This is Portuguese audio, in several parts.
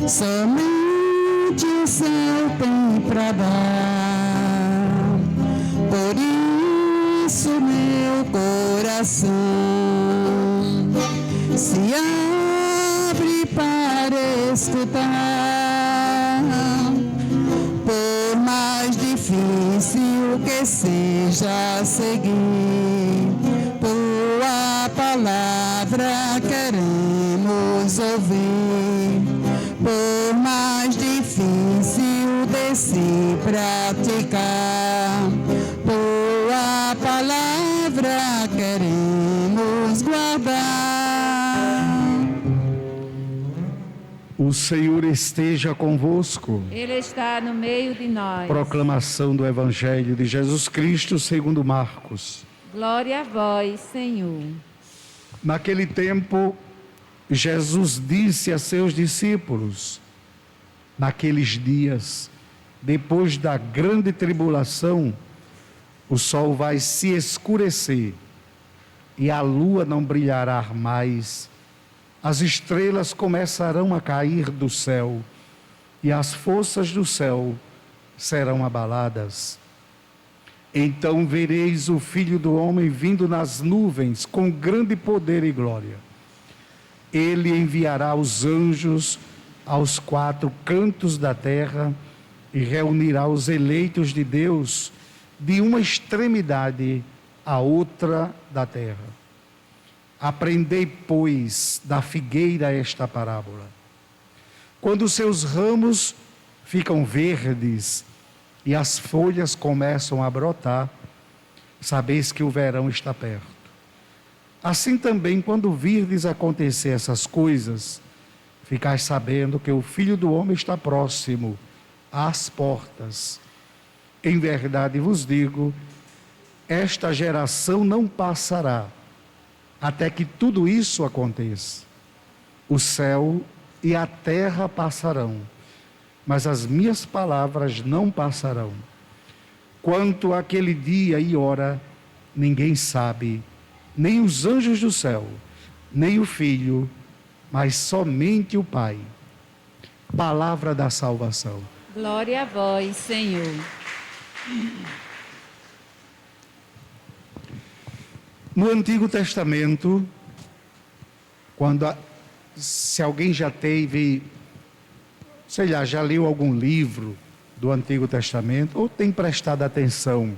somente o céu tem pra dar. Por isso meu coração se abre para escutar. Por mais difícil que seja seguir, tua palavra queremos ouvir. Por mais difícil de se praticar, tua palavra queremos guardar. O Senhor esteja convosco. Ele está no meio de nós. Proclamação do Evangelho de Jesus Cristo segundo Marcos. Glória a vós, Senhor. Naquele tempo, Jesus disse a seus discípulos: naqueles dias, depois da grande tribulação, o sol vai se escurecer e a lua não brilhará mais. As estrelas começarão a cair do céu e as forças do céu serão abaladas. Então vereis o Filho do Homem vindo nas nuvens com grande poder e glória. Ele enviará os anjos aos quatro cantos da terra e reunirá os eleitos de Deus de uma extremidade à outra da terra. Aprendei, pois, da figueira esta parábola. Quando seus ramos ficam verdes e as folhas começam a brotar, sabeis que o verão está perto. Assim também, quando virdes acontecer essas coisas, ficais sabendo que o Filho do Homem está próximo, às portas. Em verdade vos digo, esta geração não passará até que tudo isso aconteça. O céu e a terra passarão, mas as minhas palavras não passarão. Quanto àquele dia e hora, ninguém sabe, nem os anjos do céu, nem o Filho, mas somente o Pai. Palavra da salvação. Glória a vós, Senhor. No Antigo Testamento, se alguém já teve, já leu algum livro do Antigo Testamento, ou tem prestado atenção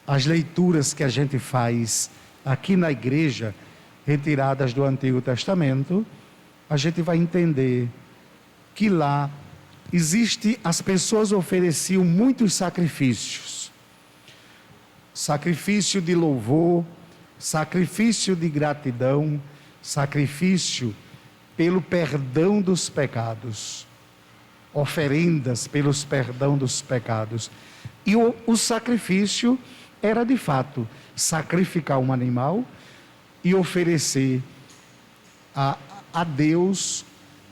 às leituras que a gente faz aqui na igreja, retiradas do Antigo Testamento, a gente vai entender que lá as pessoas ofereciam muitos sacrifícios. Sacrifício de louvor, sacrifício de gratidão, sacrifício pelo perdão dos pecados, oferendas pelos perdão dos pecados. E o sacrifício era de fato sacrificar um animal e oferecer a Deus,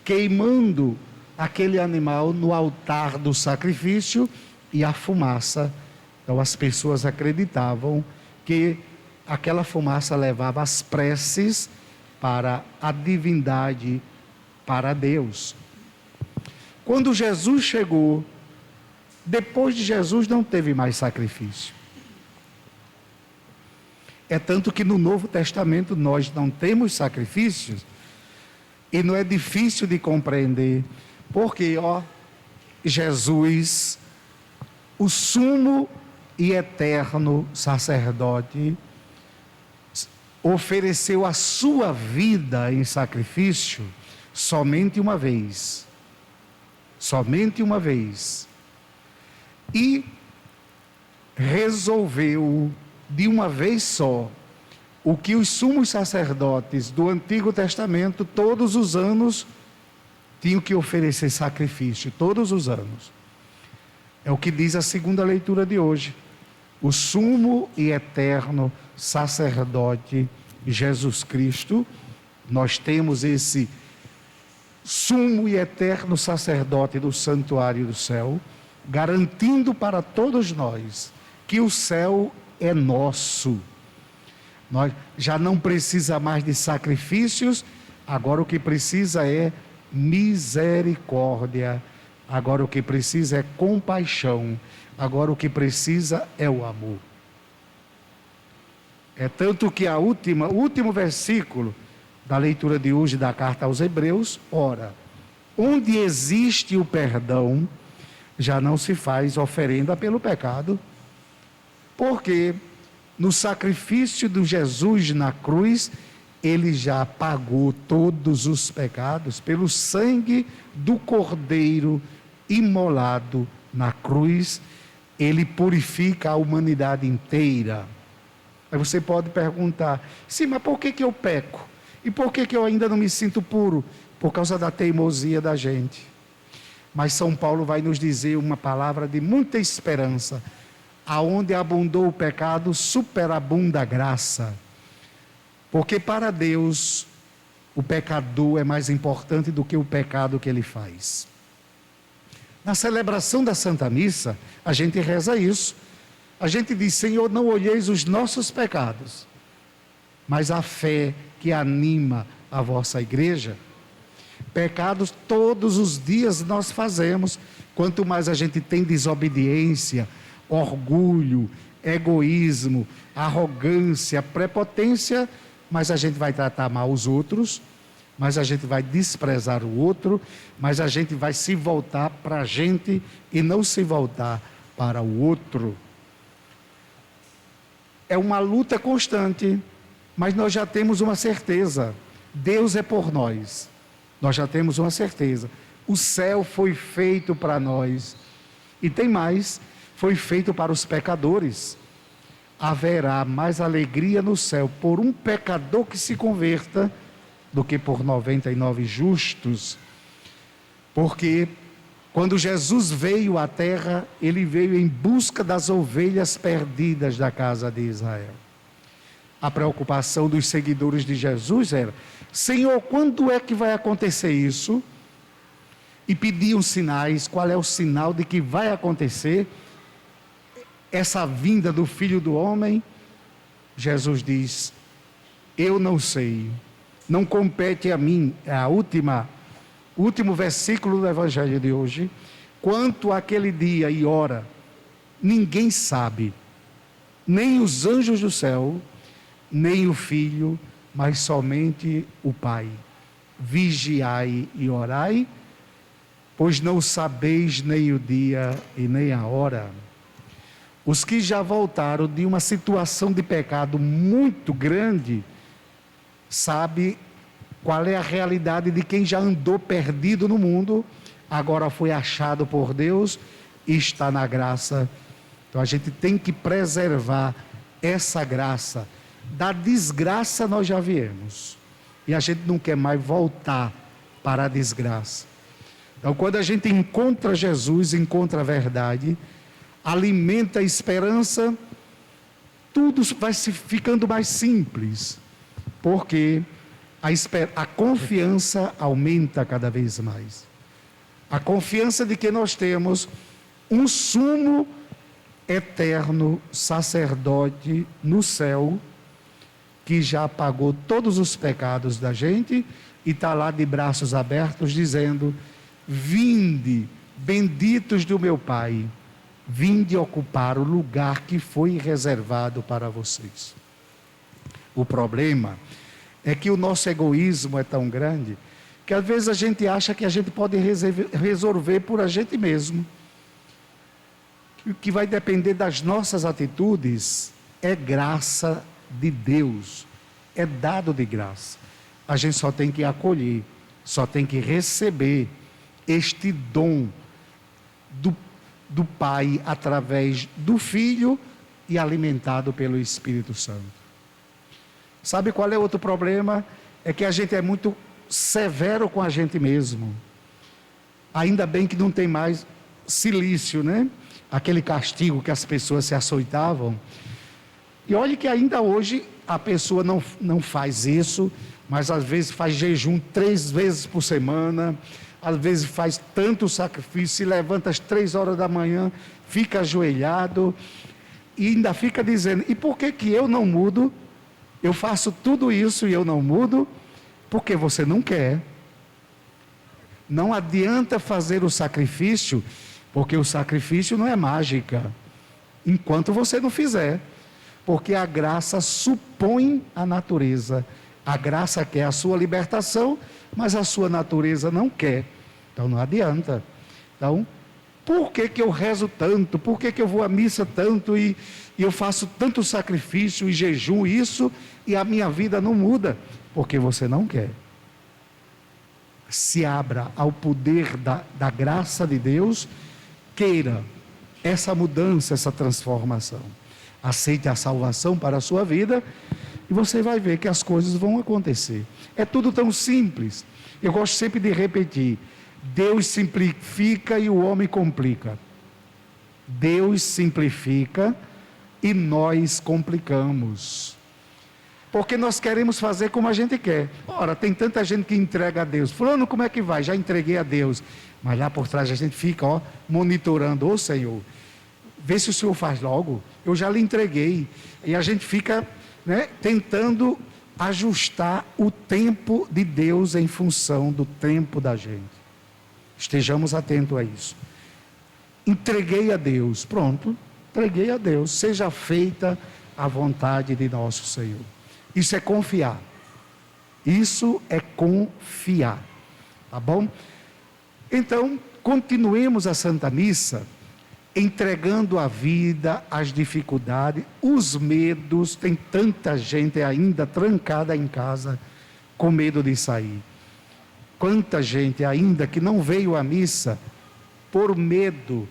queimando aquele animal no altar do sacrifício e a fumaça. Então as pessoas acreditavam que aquela fumaça levava as preces para a divindade, para Deus. Quando Jesus chegou, depois de Jesus não teve mais sacrifício. É tanto que no Novo Testamento nós não temos sacrifícios, e não é difícil de compreender, porque Jesus, o sumo e eterno sacerdote, ofereceu a sua vida em sacrifício somente uma vez. Somente uma vez. E resolveu de uma vez só o que os sumos sacerdotes do Antigo Testamento todos os anos tinham que oferecer sacrifício, todos os anos. É o que diz a segunda leitura de hoje. O sumo e eterno sacerdote Jesus Cristo, nós temos esse sumo e eterno sacerdote do santuário do céu, garantindo para todos nós que o céu é nosso. Nós já não precisa mais de sacrifícios, agora o que precisa é misericórdia. Agora o que precisa é compaixão. Agora o que precisa é o amor. É tanto que o último versículo da leitura de hoje da carta aos Hebreus, ora, onde existe o perdão, já não se faz oferenda pelo pecado, porque no sacrifício de Jesus na cruz, ele já pagou todos os pecados, pelo sangue do Cordeiro imolado na cruz, ele purifica a humanidade inteira. Aí você pode perguntar, sim, mas por que eu peco? E por que eu ainda não me sinto puro? Por causa da teimosia da gente. Mas São Paulo vai nos dizer uma palavra de muita esperança. Aonde abundou o pecado, superabunda a graça. Porque para Deus, o pecador é mais importante do que o pecado que ele faz. Na celebração da Santa Missa, a gente reza isso. A gente diz, Senhor, não olheis os nossos pecados, mas a fé que anima a vossa igreja. Pecados todos os dias nós fazemos. Quanto mais a gente tem desobediência, orgulho, egoísmo, arrogância, prepotência, mas a gente vai tratar mal os outros, mas a gente vai desprezar o outro, mas a gente vai se voltar para a gente e não se voltar para o outro. É uma luta constante, mas nós já temos uma certeza, Deus é por nós. Nós já temos uma certeza, o céu foi feito para nós, e tem mais, foi feito para os pecadores. Haverá mais alegria no céu por um pecador que se converta, do que por 99 justos, porque quando Jesus veio à terra, ele veio em busca das ovelhas perdidas da casa de Israel. A preocupação dos seguidores de Jesus era, Senhor, quando é que vai acontecer isso? E pediam sinais, qual é o sinal de que vai acontecer essa vinda do Filho do Homem? Jesus diz, eu não sei, não compete a mim, é o último versículo do Evangelho de hoje, quanto àquele dia e hora, ninguém sabe, nem os anjos do céu, nem o Filho, mas somente o Pai. Vigiai e orai, pois não sabeis nem o dia e nem a hora. Os que já voltaram de uma situação de pecado muito grande, sabe qual é a realidade de quem já andou perdido no mundo, agora foi achado por Deus e está na graça. Então a gente tem que preservar essa graça. Da desgraça nós já viemos, e a gente não quer mais voltar para a desgraça. Então quando a gente encontra Jesus, encontra a verdade, alimenta a esperança, tudo vai se ficando mais simples, porque a confiança aumenta cada vez mais. A confiança de que nós temos um sumo eterno sacerdote no céu, que já pagou todos os pecados da gente e está lá de braços abertos dizendo, vinde, benditos do meu Pai, vinde ocupar o lugar que foi reservado para vocês. O problema é que o nosso egoísmo é tão grande, que às vezes a gente acha que a gente pode resolver por a gente mesmo. O que vai depender das nossas atitudes é graça de Deus, é dado de graça. A gente só tem que acolher, só tem que receber este dom do Pai através do Filho e alimentado pelo Espírito Santo. Sabe qual é outro problema? É que a gente é muito severo com a gente mesmo. Ainda bem que não tem mais cilício, né? Aquele castigo que as pessoas se açoitavam. E olhe que ainda hoje a pessoa não faz isso, mas às vezes faz jejum 3 vezes por semana, às vezes faz tanto sacrifício, se levanta às 3 horas da manhã, fica ajoelhado, e ainda fica dizendo, e por que eu não mudo? Eu faço tudo isso e eu não mudo? Porque você não quer. Não adianta fazer o sacrifício, porque o sacrifício não é mágica, enquanto você não fizer. Porque a graça supõe a natureza. A graça quer a sua libertação, mas a sua natureza não quer. Então não adianta. Então, por que eu rezo tanto? Por que eu vou à missa tanto e eu faço tanto sacrifício e jejum isso e a minha vida não muda? Porque você não quer. Se abra ao poder da graça de Deus, queira essa mudança, essa transformação. Aceite a salvação para a sua vida e você vai ver que as coisas vão acontecer. É tudo tão simples. Eu gosto sempre de repetir: Deus simplifica e o homem complica. Deus simplifica e nós complicamos. Porque nós queremos fazer como a gente quer. Ora, tem tanta gente que entrega a Deus. Fulano, como é que vai? Já entreguei a Deus. Mas lá por trás a gente fica, monitorando. Ô Senhor, vê se o Senhor faz logo. Eu já lhe entreguei. E a gente fica, tentando ajustar o tempo de Deus em função do tempo da gente. Estejamos atentos a isso. Entreguei a Deus. Pronto, entreguei a Deus. Seja feita a vontade de nosso Senhor. Isso é confiar. Isso é confiar. Tá bom? Então, continuemos a Santa Missa entregando a vida, as dificuldades, os medos. Tem tanta gente ainda trancada em casa com medo de sair. Quanta gente ainda que não veio à missa por medo,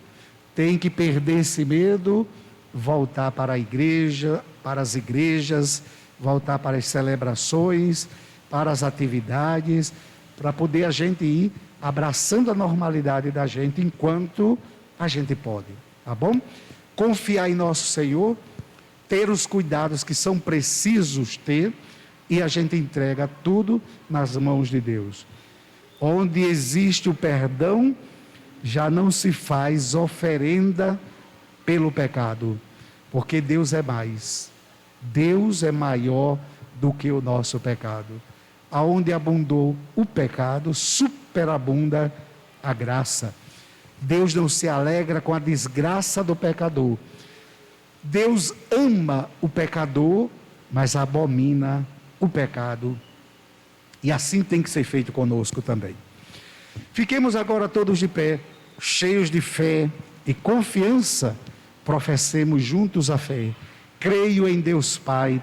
tem que perder esse medo, voltar para a igreja, para as igrejas, voltar para as celebrações, para as atividades, para poder a gente ir abraçando a normalidade da gente enquanto a gente pode, tá bom? Confiar em nosso Senhor, ter os cuidados que são precisos ter, e a gente entrega tudo nas mãos de Deus. Onde existe o perdão, já não se faz oferenda pelo pecado, porque Deus é mais. Deus é maior do que o nosso pecado. Aonde abundou o pecado, superabunda a graça. Deus não se alegra com a desgraça do pecador. Deus ama o pecador, mas abomina o pecado. E assim tem que ser feito conosco também. Fiquemos agora todos de pé, cheios de fé e confiança, professemos juntos a fé. Creio em Deus Pai